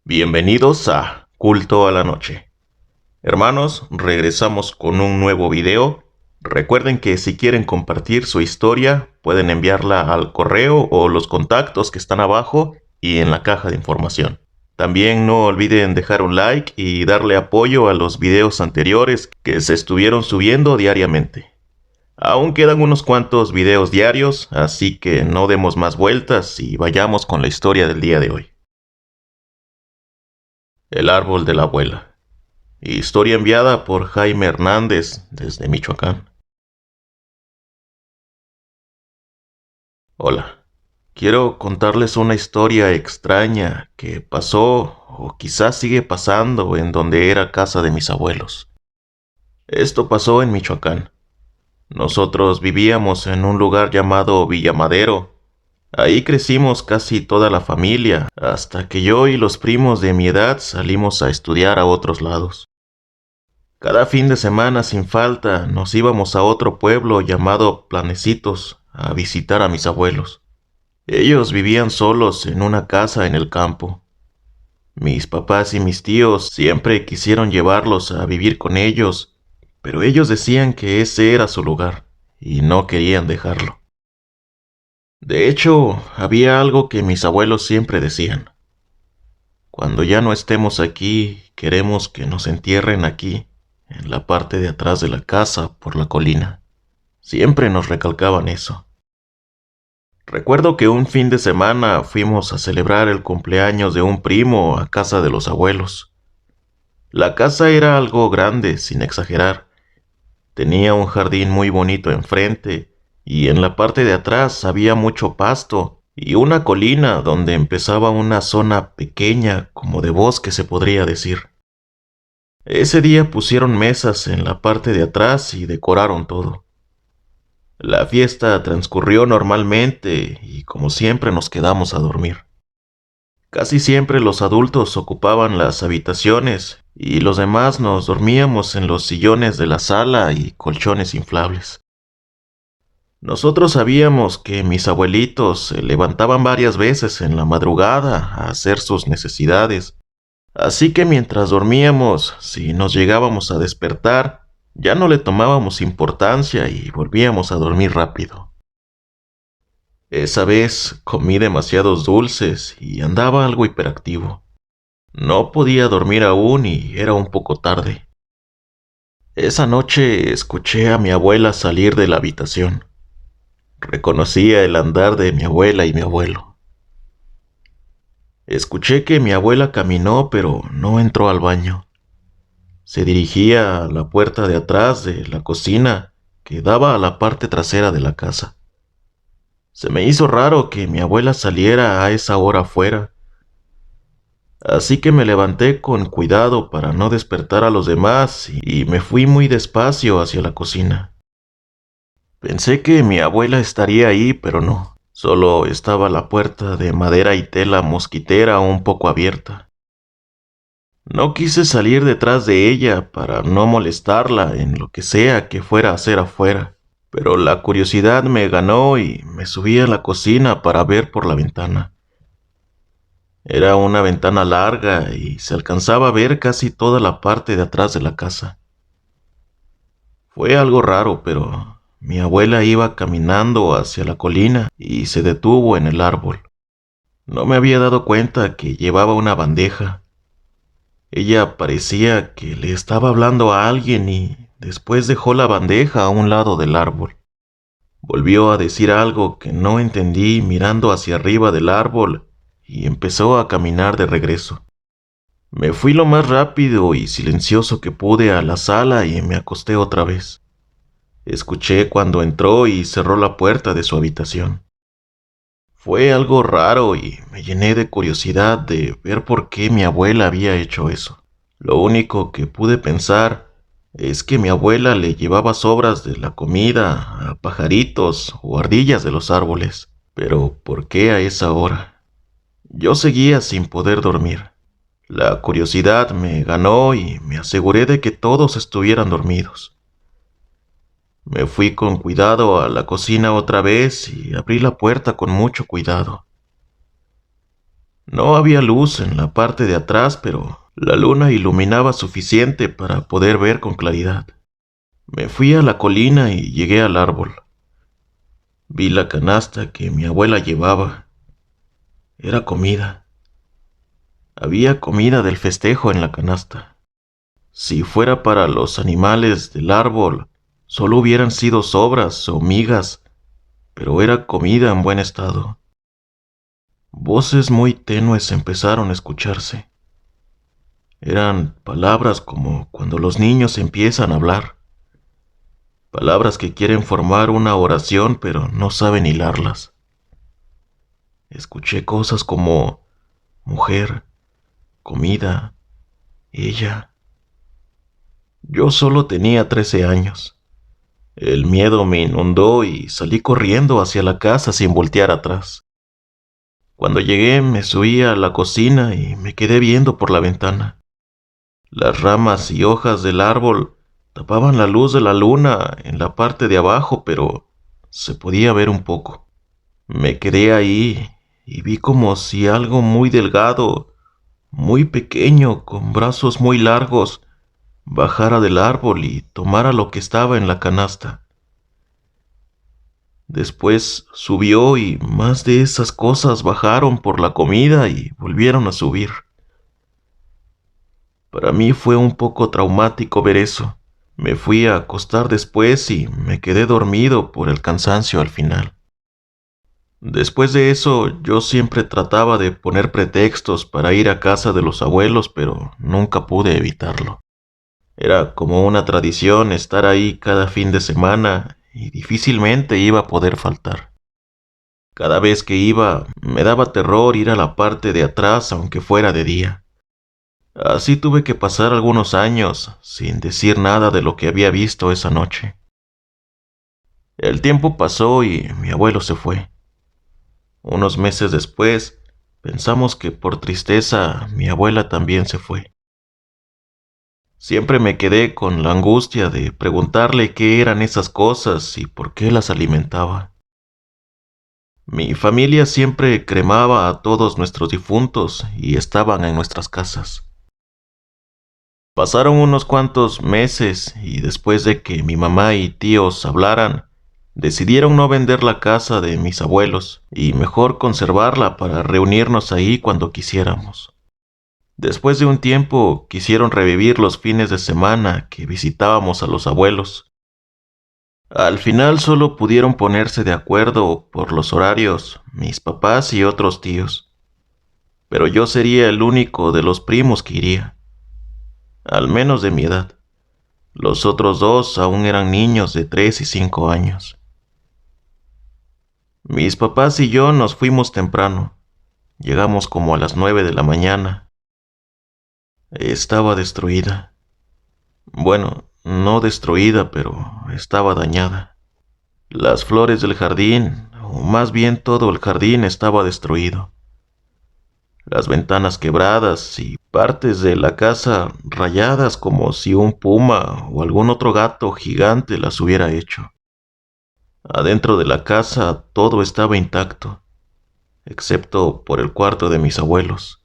Bienvenidos a Culto a la Noche. Hermanos, regresamos con un nuevo video. Recuerden que si quieren compartir su historia, pueden enviarla al correo o los contactos que están abajo y en la caja de información. También no olviden dejar un like y darle apoyo a los videos anteriores que se estuvieron subiendo diariamente. Aún quedan unos cuantos videos diarios, así que no demos más vueltas y vayamos con la historia del día de hoy. El árbol de la abuela. Historia enviada por Jaime Hernández desde Michoacán. Hola, quiero contarles una historia extraña que pasó o quizás sigue pasando en donde era casa de mis abuelos. Esto pasó en Michoacán. Nosotros vivíamos en un lugar llamado Villamadero. Ahí crecimos casi toda la familia, hasta que yo y los primos de mi edad salimos a estudiar a otros lados. Cada fin de semana sin falta nos íbamos a otro pueblo llamado Planecitos a visitar a mis abuelos. Ellos vivían solos en una casa en el campo. Mis papás y mis tíos siempre quisieron llevarlos a vivir con ellos, pero ellos decían que ese era su lugar y no querían dejarlo. De hecho, había algo que mis abuelos siempre decían. Cuando ya no estemos aquí, queremos que nos entierren aquí, en la parte de atrás de la casa, por la colina. Siempre nos recalcaban eso. Recuerdo que un fin de semana fuimos a celebrar el cumpleaños de un primo a casa de los abuelos. La casa era algo grande, sin exagerar. Tenía un jardín muy bonito enfrente y en la parte de atrás había mucho pasto y una colina donde empezaba una zona pequeña como de bosque se podría decir. Ese día pusieron mesas en la parte de atrás y decoraron todo. La fiesta transcurrió normalmente y como siempre nos quedamos a dormir. Casi siempre los adultos ocupaban las habitaciones y los demás nos dormíamos en los sillones de la sala y colchones inflables. Nosotros sabíamos que mis abuelitos se levantaban varias veces en la madrugada a hacer sus necesidades, así que mientras dormíamos, si nos llegábamos a despertar, ya no le tomábamos importancia y volvíamos a dormir rápido. Esa vez comí demasiados dulces y andaba algo hiperactivo. No podía dormir aún y era un poco tarde. Esa noche escuché a mi abuela salir de la habitación. Reconocía el andar de mi abuela y mi abuelo. Escuché que mi abuela caminó, pero no entró al baño. Se dirigía a la puerta de atrás de la cocina que daba a la parte trasera de la casa. Se me hizo raro que mi abuela saliera a esa hora afuera, así que me levanté con cuidado para no despertar a los demás y me fui muy despacio hacia la cocina. Pensé que mi abuela estaría ahí, pero no. Solo estaba la puerta de madera y tela mosquitera un poco abierta. No quise salir detrás de ella para no molestarla en lo que sea que fuera a hacer afuera, pero la curiosidad me ganó y me subí a la cocina para ver por la ventana. Era una ventana larga y se alcanzaba a ver casi toda la parte de atrás de la casa. Fue algo raro, pero mi abuela iba caminando hacia la colina y se detuvo en el árbol. No me había dado cuenta que llevaba una bandeja. Ella parecía que le estaba hablando a alguien y después dejó la bandeja a un lado del árbol. Volvió a decir algo que no entendí mirando hacia arriba del árbol y empezó a caminar de regreso. Me fui lo más rápido y silencioso que pude a la sala y me acosté otra vez. Escuché cuando entró y cerró la puerta de su habitación. Fue algo raro y me llené de curiosidad de ver por qué mi abuela había hecho eso. Lo único que pude pensar es que mi abuela le llevaba sobras de la comida a pajaritos o ardillas de los árboles. Pero ¿por qué a esa hora? Yo seguía sin poder dormir. La curiosidad me ganó y me aseguré de que todos estuvieran dormidos. Me fui con cuidado a la cocina otra vez y abrí la puerta con mucho cuidado. No había luz en la parte de atrás, pero la luna iluminaba suficiente para poder ver con claridad. Me fui a la colina y llegué al árbol. Vi la canasta que mi abuela llevaba. Era comida. Había comida del festejo en la canasta. Si fuera para los animales del árbol, solo hubieran sido sobras o migas, pero era comida en buen estado. Voces muy tenues empezaron a escucharse. Eran palabras como cuando los niños empiezan a hablar. Palabras que quieren formar una oración pero no saben hilarlas. Escuché cosas como mujer, comida, ella. Yo solo tenía 13 años. El miedo me inundó y salí corriendo hacia la casa sin voltear atrás. Cuando llegué me subí a la cocina y me quedé viendo por la ventana. Las ramas y hojas del árbol tapaban la luz de la luna en la parte de abajo, pero se podía ver un poco. Me quedé ahí y vi como si algo muy delgado, muy pequeño, con brazos muy largos, bajara del árbol y tomara lo que estaba en la canasta. Después subió y más de esas cosas bajaron por la comida y volvieron a subir. Para mí fue un poco traumático ver eso. Me fui a acostar después y me quedé dormido por el cansancio al final. Después de eso, yo siempre trataba de poner pretextos para ir a casa de los abuelos, pero nunca pude evitarlo. Era como una tradición estar ahí cada fin de semana y difícilmente iba a poder faltar. Cada vez que iba, me daba terror ir a la parte de atrás aunque fuera de día. Así tuve que pasar algunos años sin decir nada de lo que había visto esa noche. El tiempo pasó y mi abuelo se fue. Unos meses después, pensamos que por tristeza mi abuela también se fue. Siempre me quedé con la angustia de preguntarle qué eran esas cosas y por qué las alimentaba. Mi familia siempre cremaba a todos nuestros difuntos y estaban en nuestras casas. Pasaron unos cuantos meses y después de que mi mamá y tíos hablaran, decidieron no vender la casa de mis abuelos y mejor conservarla para reunirnos ahí cuando quisiéramos. Después de un tiempo quisieron revivir los fines de semana que visitábamos a los abuelos. Al final solo pudieron ponerse de acuerdo por los horarios mis papás y otros tíos, pero yo sería el único de los primos que iría, al menos de mi edad. Los otros dos aún eran niños de 3 y 5 años. Mis papás y yo nos fuimos temprano. Llegamos como a las 9 de la mañana. Estaba destruida. Bueno, no destruida, pero estaba dañada. Las flores del jardín, o más bien todo el jardín, estaba destruido. Las ventanas quebradas y partes de la casa rayadas como si un puma o algún otro gato gigante las hubiera hecho. Adentro de la casa todo estaba intacto, excepto por el cuarto de mis abuelos.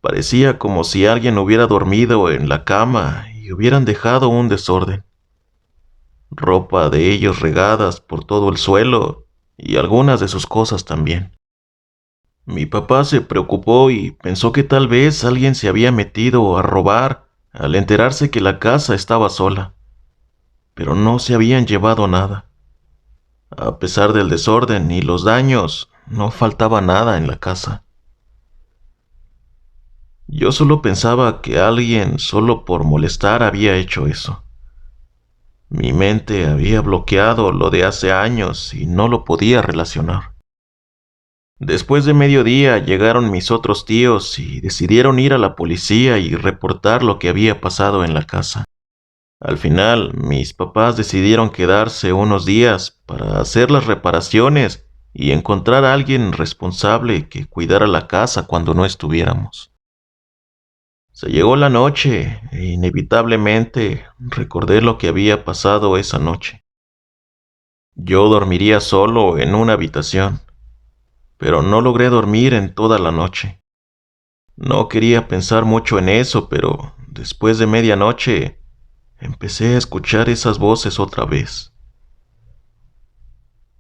Parecía como si alguien hubiera dormido en la cama y hubieran dejado un desorden. Ropa de ellos regadas por todo el suelo y algunas de sus cosas también. Mi papá se preocupó y pensó que tal vez alguien se había metido a robar al enterarse que la casa estaba sola, pero no se habían llevado nada. A pesar del desorden y los daños, no faltaba nada en la casa. Yo solo pensaba que alguien solo por molestar había hecho eso. Mi mente había bloqueado lo de hace años y no lo podía relacionar. Después de mediodía llegaron mis otros tíos y decidieron ir a la policía y reportar lo que había pasado en la casa. Al final, mis papás decidieron quedarse unos días para hacer las reparaciones y encontrar a alguien responsable que cuidara la casa cuando no estuviéramos. Se llegó la noche e inevitablemente recordé lo que había pasado esa noche. Yo dormiría solo en una habitación. pero no logré dormir en toda la noche. No quería pensar mucho en eso, pero después de medianoche empecé a escuchar esas voces otra vez.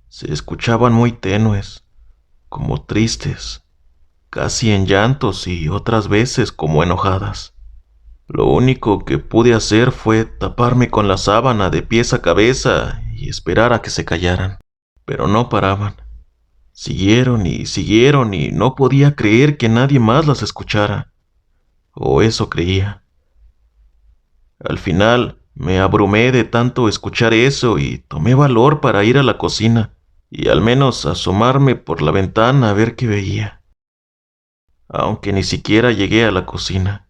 Se escuchaban muy tenues, como tristes, casi en llantos y otras veces como enojadas. Lo único que pude hacer fue taparme con la sábana de pies a cabeza y esperar a que se callaran. Pero no paraban. Siguieron y no podía creer que nadie más las escuchara. O eso creía. Al final me abrumé de tanto escuchar eso y tomé valor para ir a la cocina y al menos asomarme por la ventana a ver qué veía. Aunque ni siquiera llegué a la cocina.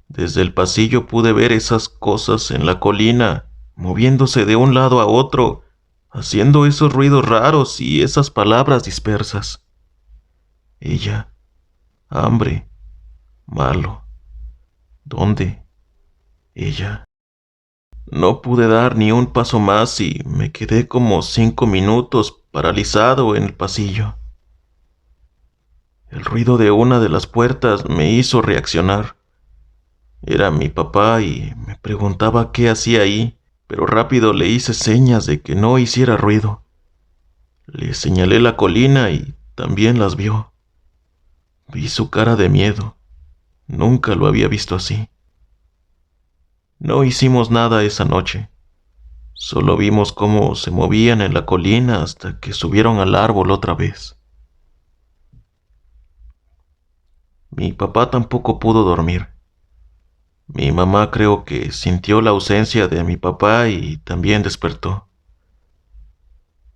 Desde el pasillo pude ver esas cosas en la colina, moviéndose de un lado a otro, haciendo esos ruidos raros y esas palabras dispersas. Ella, hambre, malo. ¿Dónde? Ella. No pude dar ni un paso más y me quedé como 5 minutos paralizado en el pasillo. El ruido de una de las puertas me hizo reaccionar. Era mi papá y me preguntaba qué hacía ahí, pero rápido le hice señas de que no hiciera ruido. Le señalé la colina y también las vio. Vi su cara de miedo. Nunca lo había visto así. No hicimos nada esa noche. Solo vimos cómo se movían en la colina hasta que subieron al árbol otra vez. Mi papá tampoco pudo dormir. Mi mamá creo que sintió la ausencia de mi papá y también despertó.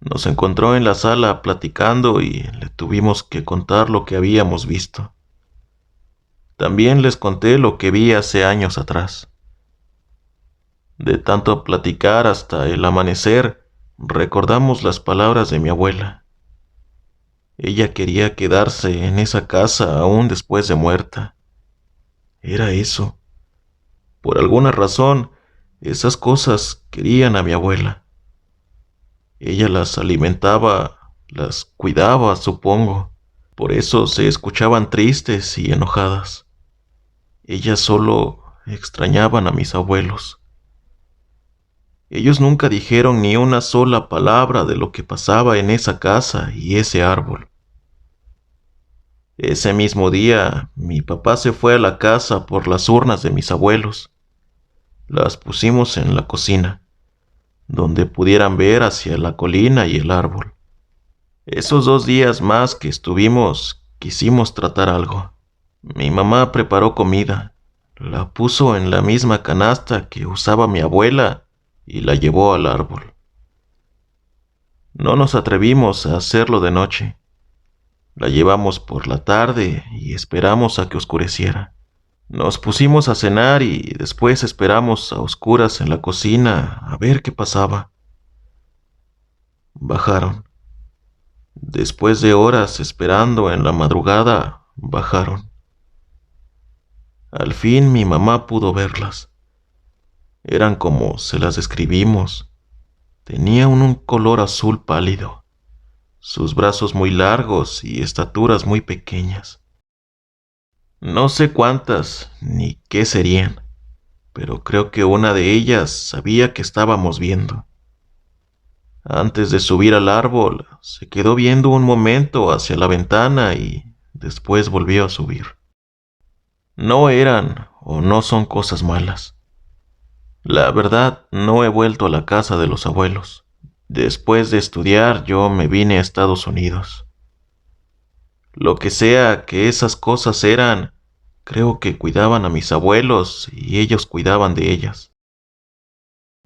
Nos encontró en la sala platicando y le tuvimos que contar lo que habíamos visto. También les conté lo que vi hace años atrás. De tanto platicar hasta el amanecer, recordamos las palabras de mi abuela. Ella quería quedarse en esa casa aún después de muerta. Era eso. Por alguna razón, esas cosas querían a mi abuela. Ella las alimentaba, las cuidaba, supongo. Por eso se escuchaban tristes y enojadas. Ellas solo extrañaban a mis abuelos. Ellos nunca dijeron ni una sola palabra de lo que pasaba en esa casa y ese árbol. Ese mismo día, mi papá se fue a la casa por las urnas de mis abuelos. Las pusimos en la cocina, donde pudieran ver hacia la colina y el árbol. Esos 2 días más que estuvimos, quisimos tratar algo. Mi mamá preparó comida, la puso en la misma canasta que usaba mi abuela y la llevó al árbol. No nos atrevimos a hacerlo de noche. La llevamos por la tarde y esperamos a que oscureciera. Nos pusimos a cenar y después esperamos a oscuras en la cocina a ver qué pasaba. Bajaron. Después de horas esperando en la madrugada, bajaron. Al fin mi mamá pudo verlas. Eran como se las describimos. Tenían un color azul pálido, sus brazos muy largos y estaturas muy pequeñas. No sé cuántas ni qué serían, pero creo que una de ellas sabía que estábamos viendo. Antes de subir al árbol, se quedó viendo un momento hacia la ventana y después volvió a subir. No eran o no son cosas malas. La verdad, no he vuelto a la casa de los abuelos. Después de estudiar, yo me vine a Estados Unidos. Lo que sea que esas cosas eran, creo que cuidaban a mis abuelos y ellos cuidaban de ellas.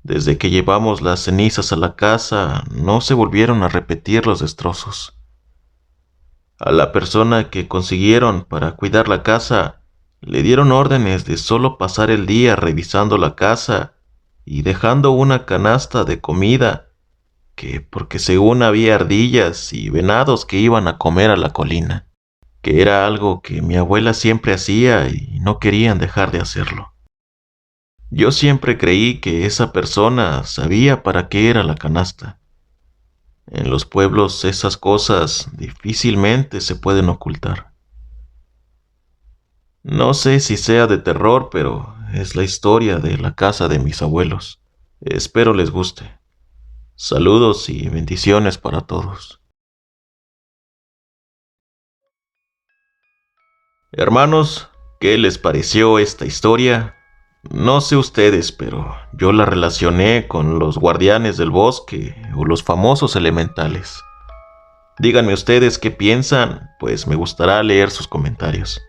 Desde que llevamos las cenizas a la casa, no se volvieron a repetir los destrozos. A la persona que consiguieron para cuidar la casa, le dieron órdenes de solo pasar el día revisando la casa y dejando una canasta de comida, que porque según había ardillas y venados que iban a comer a la colina, que era algo que mi abuela siempre hacía y no querían dejar de hacerlo. Yo siempre creí que esa persona sabía para qué era la canasta. En los pueblos esas cosas difícilmente se pueden ocultar. No sé si sea de terror, pero es la historia de la casa de mis abuelos. Espero les guste. Saludos y bendiciones para todos. Hermanos, ¿qué les pareció esta historia? No sé ustedes, pero yo la relacioné con los guardianes del bosque o los famosos elementales. Díganme ustedes qué piensan, pues me gustará leer sus comentarios.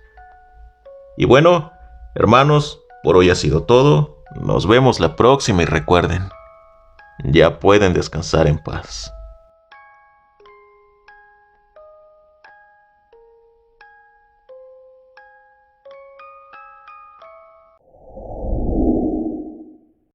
Y bueno, hermanos, por hoy ha sido todo. Nos vemos la próxima y recuerden, ya pueden descansar en paz.